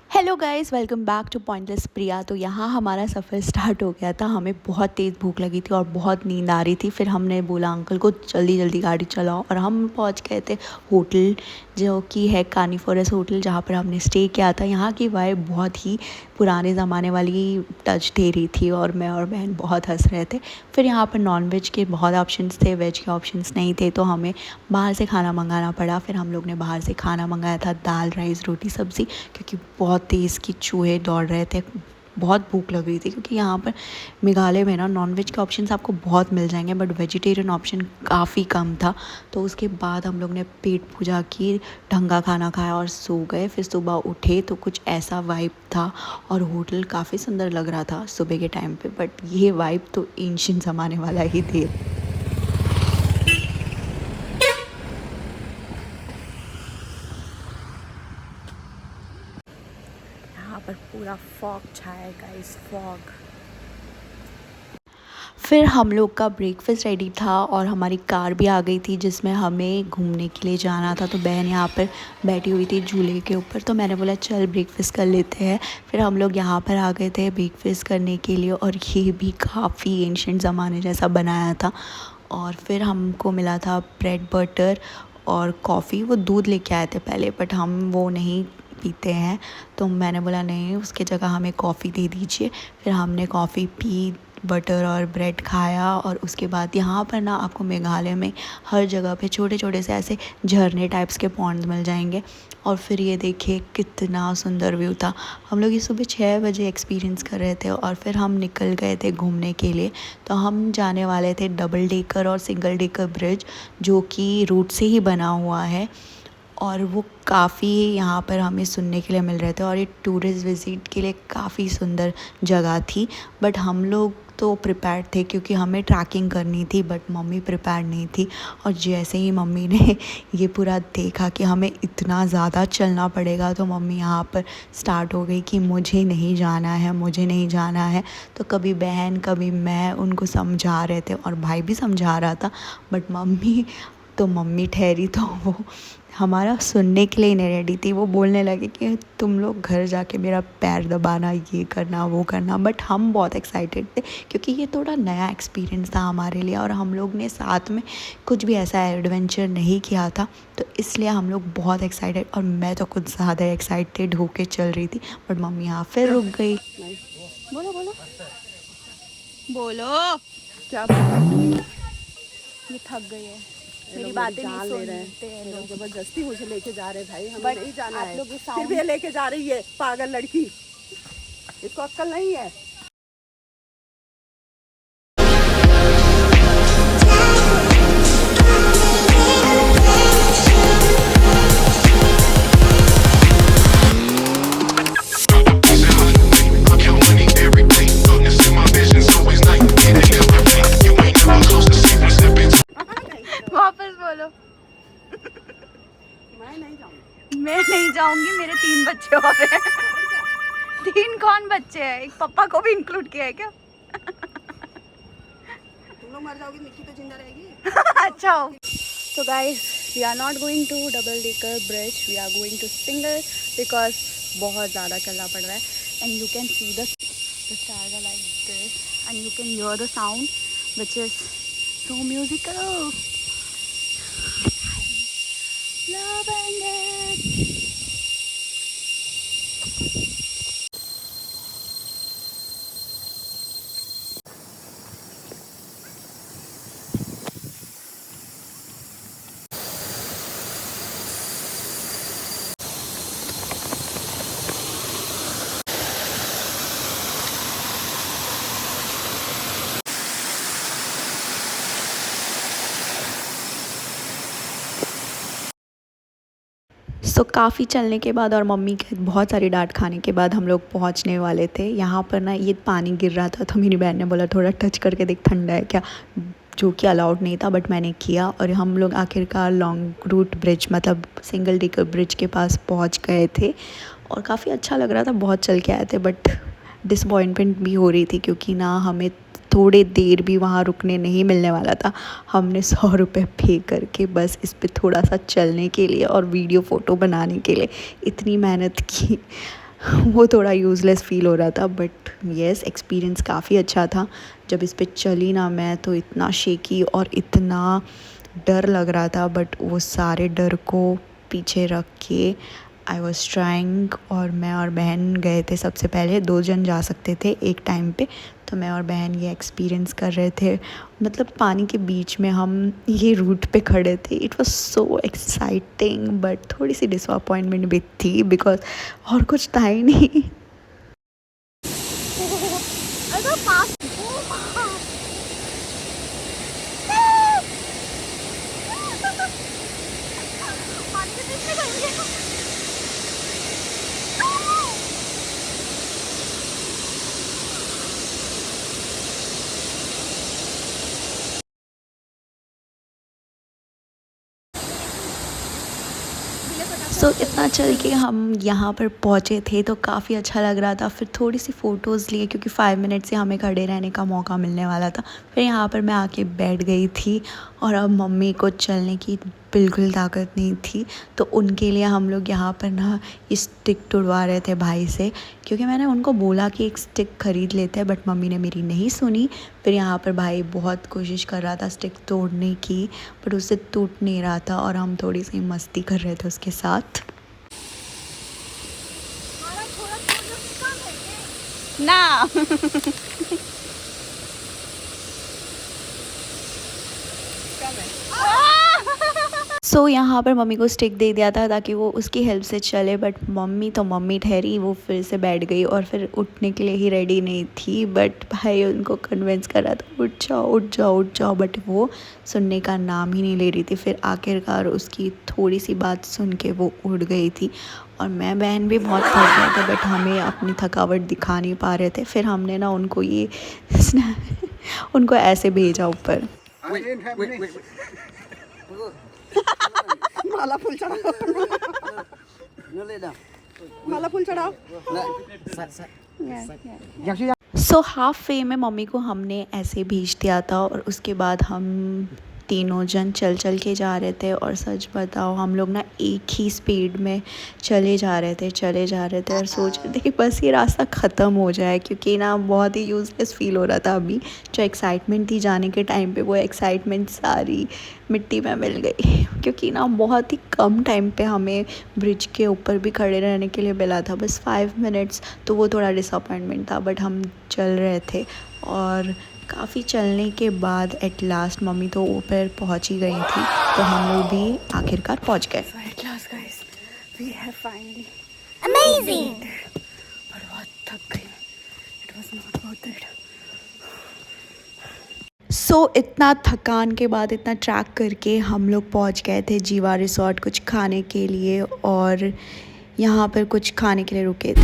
Hello guys, welcome back to pointless Priya. तो यहाँ हमारा सफ़र स्टार्ट हो गया था। हमें बहुत तेज़ भूख लगी थी और बहुत नींद आ रही थी। फिर हमने बोला अंकल को जल्दी जल्दी गाड़ी चलाओ, और हम पहुँच गए थे होटल, जो कि है कार्निफोरस होटल, जहाँ पर हमने स्टे किया था। यहाँ की वाइब बहुत ही पुराने ज़माने वाली टच दे रही थी, और मैं और बहन बहुत हंस रहे थे। फिर यहाँ पर नॉन वेज के बहुत ऑप्शंस थे, वेज के ऑप्शंस नहीं थे, तो हमें बाहर से खाना मंगाना पड़ा। फिर हम लोग ने बाहर से खाना मंगाया था, दाल, राइस, रोटी, सब्ज़ी, क्योंकि बहुत तेज़ की चूहे दौड़ रहे थे। बहुत भूख लग रही थी, क्योंकि यहाँ पर मेघालय में ना नॉन-वेज के ऑप्शंस आपको बहुत मिल जाएंगे, बट वेजिटेरियन ऑप्शन काफ़ी कम था। तो उसके बाद हम लोग ने पेट पूजा की, ढंग का खाना खाया और सो गए। फिर सुबह उठे तो कुछ ऐसा वाइब था, और होटल काफ़ी सुंदर लग रहा था सुबह के टाइम पे, बट ये वाइब तो एंशिएंट ज़माने वाला ही थे। यहाँ पर पूरा फॉग छाया है गाइस, फॉग। फिर हम लोग का ब्रेकफास्ट रेडी था, और हमारी कार भी आ गई थी जिसमें हमें घूमने के लिए जाना था। तो बहन यहाँ पर बैठी हुई थी झूले के ऊपर, तो मैंने बोला चल ब्रेकफास्ट कर लेते हैं। फिर हम लोग यहाँ पर आ गए थे ब्रेकफास्ट करने के लिए, और ये भी काफ़ी एंशिएंट ज़माने जैसा बनाया था। और फिर हमको मिला था ब्रेड बटर और कॉफ़ी। वो दूध लेके आए थे पहले, बट हम वो नहीं पीते हैं, तो मैंने बोला नहीं, उसके जगह हमें कॉफ़ी दे दीजिए। फिर हमने कॉफ़ी पी, बटर और ब्रेड खाया। और उसके बाद यहाँ पर ना आपको मेघालय में हर जगह पे छोटे छोटे से ऐसे झरने टाइप्स के पॉन्ड मिल जाएंगे। और फिर ये देखिए कितना सुंदर व्यू था। हम लोग ये सुबह 6 बजे एक्सपीरियंस कर रहे थे, और फिर हम निकल गए थे घूमने के लिए। तो हम जाने वाले थे डबल डेकर और सिंगल डेकर ब्रिज, जो कि रूट से ही बना हुआ है, और वो काफ़ी यहाँ पर हमें सुनने के लिए मिल रहे थे। और ये टूरिस्ट विज़िट के लिए काफ़ी सुंदर जगह थी। बट हम लोग तो प्रिपेयर्ड थे, क्योंकि हमें ट्रैकिंग करनी थी, बट मम्मी प्रिपेयर्ड नहीं थी। और जैसे ही मम्मी ने ये पूरा देखा कि हमें इतना ज़्यादा चलना पड़ेगा, तो मम्मी यहाँ पर स्टार्ट हो गई कि मुझे नहीं जाना है, मुझे नहीं जाना है। तो कभी बहन कभी मैं उनको समझा रहे थे, और भाई भी समझा रहा था, बट मम्मी ठहरी, तो वो हमारा सुनने के लिए ही नहीं रेडी थी। वो बोलने लगे कि तुम लोग घर जाके मेरा पैर दबाना, ये करना वो करना। बट हम बहुत एक्साइटेड थे, क्योंकि ये थोड़ा नया एक्सपीरियंस था हमारे लिए, और हम लोग ने साथ में कुछ भी ऐसा एडवेंचर नहीं किया था, तो इसलिए हम लोग बहुत एक्साइटेड, और मैं तो कुछ ज़्यादा एक्साइटेड होके चल रही थी। बट मम्मी यहाँ फिर रुक गई। बोलो बोलो बोलो, क्या ये थक गई है, मेरी बातें नहीं सुनते हैं लोग। जबरदस्ती मुझे लेके जा रहे भाई, हमें बट नहीं जाना आप है। लोग फिर भी ये लेके जा रही है पागल लड़की, इसको अक्ल नहीं है। वापस बोलो। मैं नहीं जाऊंगी, मेरे 3 बच्चे और हैं। 3 कौन बच्चे हैं? एक पापा को भी इंक्लूड किया है क्या? तुम लोग मर जाओगे, निक्की तो जिंदा रहेगी। अच्छा। So guys, we are not going to double decker bridge, we are going to single, because बहुत ज़्यादा चलना पड़ रहा है। And you can see the stars are like this, and you can hear the sound, which is so musical. Loving it. काफ़ी चलने के बाद और मम्मी के बहुत सारी डांट खाने के बाद हम लोग पहुंचने वाले थे। यहाँ पर ना ये पानी गिर रहा था, तो मेरी बहन ने बोला थोड़ा टच करके देख ठंडा है क्या, जो कि अलाउड नहीं था, बट मैंने किया। और हम लोग आखिरकार लॉन्ग रूट ब्रिज, मतलब सिंगल डेकर ब्रिज के पास पहुँच गए थे, और काफ़ी अच्छा लग रहा था। बहुत चल के आए थे, बट डिसअपॉइंटमेंट भी हो रही थी, क्योंकि ना हमें थोड़े देर भी वहाँ रुकने नहीं मिलने वाला था। हमने 100 रुपये पे करके बस इस पे थोड़ा सा चलने के लिए और वीडियो फ़ोटो बनाने के लिए इतनी मेहनत की। वो थोड़ा यूज़लेस फ़ील हो रहा था, बट येस एक्सपीरियंस काफ़ी अच्छा था। जब इस पे चली ना मैं, तो इतना शेकी और इतना डर लग रहा था, बट वो सारे डर को पीछे रख के आई वॉज ट्राइंग। और मैं और बहन गए थे सबसे पहले, 2 जन जा सकते थे एक टाइम पे, तो मैं और बहन ये एक्सपीरियंस कर रहे थे। मतलब पानी के बीच में हम ये रूट पे खड़े थे। It was so exciting, but थोड़ी सी डिसअपॉइंटमेंट भी थी बिकॉज और कुछ था ही नहीं। सो इतना चल के हम यहाँ पर पहुँचे थे तो काफ़ी अच्छा लग रहा था। फिर थोड़ी सी फ़ोटोज़ लिए क्योंकि 5 मिनट से हमें खड़े रहने का मौका मिलने वाला था। फिर यहाँ पर मैं आके बैठ गई थी और अब मम्मी को चलने की बिल्कुल ताकत नहीं थी, तो उनके लिए हम लोग यहाँ पर ना स्टिक तुड़वा रहे थे भाई से, क्योंकि मैंने उनको बोला कि एक स्टिक ख़रीद लेते हैं, बट मम्मी ने मेरी नहीं सुनी। फिर यहाँ पर भाई बहुत कोशिश कर रहा था स्टिक तोड़ने की, बट उससे टूट नहीं रहा था और हम थोड़ी सी मस्ती कर रहे थे उसके साथ। ना सो यहाँ पर मम्मी को स्टिक दे दिया था ताकि वो उसकी हेल्प से चले, बट मम्मी तो मम्मी ठहरी, वो फिर से बैठ गई और फिर उठने के लिए ही रेडी नहीं थी। बट भाई उनको कन्विंस कर रहा था उठ जाओ उठ जाओ उठ जाओ, बट वो सुनने का नाम ही नहीं ले रही थी। फिर आखिरकार उसकी थोड़ी सी बात सुन के वो उठ गई थी और मैं बहन भी बहुत थक गए थे, बट हमें अपनी थकावट दिखा नहीं पा रहे थे। फिर हमने ना उनको ये उनको ऐसे भेजा ऊपर। माला फूल चढ़ाओ, माला फूल चढ़ाओ। सो हाफ वे में मम्मी को हमने ऐसे भेज दिया था और उसके बाद हम तीनों जन चल चल के जा रहे थे। और सच बताओ हम लोग ना एक ही स्पीड में चले जा रहे थे और सोच रहे थे कि बस ये रास्ता ख़त्म हो जाए, क्योंकि ना बहुत ही यूज़लेस फ़ील हो रहा था। अभी जो एक्साइटमेंट थी जाने के टाइम पे, वो एक्साइटमेंट सारी मिट्टी में मिल गई, क्योंकि ना बहुत ही कम टाइम पे हमें ब्रिज के ऊपर भी खड़े रहने के लिए मिला था, बस 5 मिनट्स। तो वो थोड़ा डिसअपॉइंटमेंट था, बट हम चल रहे थे और काफ़ी चलने के बाद एट लास्ट मम्मी तो ऊपर पहुंच ही गई थी, तो हम लोग भी आखिरकार पहुंच गए। At last, guys, we have finally Amazing! पर बहुत थक गई। It was not worth it. सो इतना थकान के बाद इतना ट्रैक करके हम लोग पहुंच गए थे जीवा रिसोर्ट कुछ खाने के लिए, और यहाँ पर कुछ खाने के लिए रुके थे।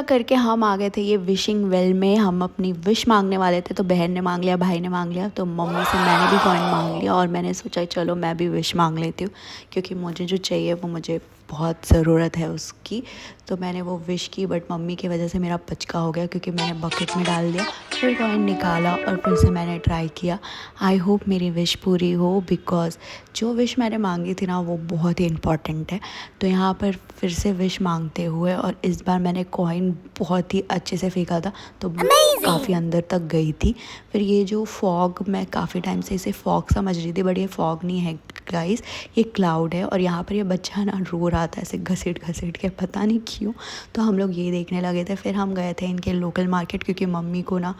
करके हम आ गए थे ये विशिंग वेल में। हम अपनी विश मांगने वाले थे, तो बहन ने मांग लिया, भाई ने मांग लिया, तो मम्मी से मैंने भी कॉइन मांग लिया। और मैंने सोचा चलो मैं भी विश मांग लेती हूँ, क्योंकि मुझे जो चाहिए वो मुझे बहुत ज़रूरत है उसकी। तो मैंने वो विश की, बट मम्मी की वजह से मेरा पचका हो गया क्योंकि मैंने बकेट में डाल दिया। फिर कॉइन निकाला और फिर से मैंने ट्राई किया। आई होप मेरी विश पूरी हो, बिकॉज़ जो विश मैंने मांगी थी ना वो बहुत ही इम्पॉर्टेंट है। तो यहाँ पर फिर से विश मांगते हुए, और इस बार मैंने कॉइन बहुत ही अच्छे से फेंका था तो काफ़ी अंदर तक गई थी। फिर ये जो फॉग, मैं काफ़ी टाइम से इसे फॉग समझ रही थी, बट ये फॉग नहीं है गाइस, ये क्लाउड है। और यहाँ पर ये बच्चा ना रो रहा था ऐसे घसीट घसीट के, पता नहीं क्यों। तो हम लोग ये देखने लगे थे। फिर हम गए थे इनके लोकल मार्केट, क्योंकि मम्मी को ना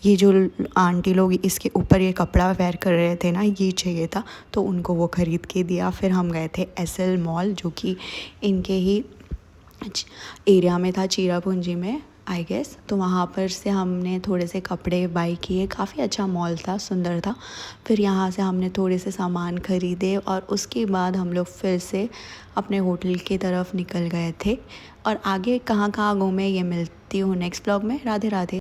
ये जो आंटी लोग इसके ऊपर ये कपड़ा वेयर कर रहे थे ना, ये चाहिए था, तो उनको वो ख़रीद के दिया। फिर हम गए थे एसएल मॉल, जो कि इनके ही एरिया में था, चीरापूंजी में आई गेस। तो वहाँ पर से हमने थोड़े से कपड़े बाई किए। काफ़ी अच्छा मॉल था, सुंदर था। फिर यहाँ से हमने थोड़े से सामान ख़रीदे और उसके बाद हम लोग फिर से अपने होटल की तरफ निकल गए थे। और आगे कहाँ कहाँ घूमे ये मिलती हूँ नेक्स्ट ब्लॉग में। राधे राधे।